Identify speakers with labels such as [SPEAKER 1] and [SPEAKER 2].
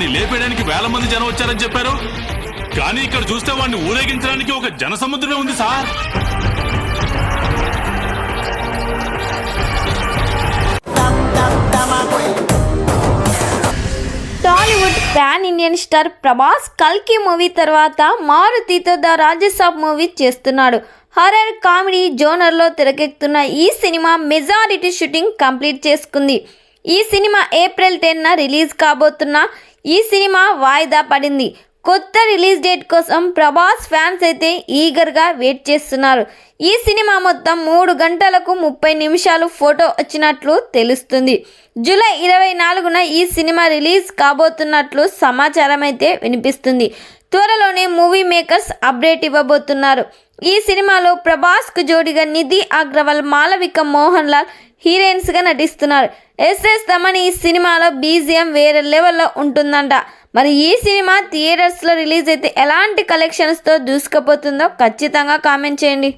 [SPEAKER 1] వాడిని లేపేయడానికి వేల మంది జనం వచ్చారని చెప్పారు. కానీ ఇక్కడ చూస్తే వాడిని ఊరేగించడానికి ఒక జన సముద్రమే ఉంది sir.
[SPEAKER 2] Tollywood pan Indian star Prabhas కల్కి మూవీ తర్వాత మారుతితో ద రాజసాబ్ మూవీ చేస్తున్నాడు. హర్రర్ కామెడీ జోనర్లో తెరకెక్కుతున్న ఈ సినిమా మెజారిటీ షూటింగ్ కంప్లీట్ చేసుకుంది. ఈ సినిమా ఏప్రిల్ 10న రిలీజ్ కాబోతున్న ఈ సినిమా వాయిదా పడింది. కొత్త రిలీజ్ డేట్ కోసం ప్రభాస్ ఫ్యాన్స్ అయితే ఈగర్గా వెయిట్ చేస్తున్నారు. ఈ సినిమా మొత్తం 3 గంటలకు 30 నిమిషాలు ఫోటో వచ్చినట్లు తెలుస్తుంది. జూలై 24న ఈ సినిమా రిలీజ్ కాబోతున్నట్లు సమాచారం అయితే వినిపిస్తుంది. త్వరలోనే మూవీ మేకర్స్ అప్డేట్ ఇవ్వబోతున్నారు. ఈ సినిమాలో ప్రభాస్కు జోడిగా నిధి అగ్రవాల్, మాలవిక మోహన్ లాల్ హీరోయిన్స్గా నటిస్తున్నారు. ఎస్ఎస్ తమన్ ఈ సినిమాలో బీజిఎం వేరే లెవెల్లో ఉంటుందంట. మరి ఈ సినిమా థియేటర్స్లో రిలీజ్ అయితే ఎలాంటి కలెక్షన్స్తో దూసుకుపోతుందో ఖచ్చితంగా కామెంట్ చేయండి.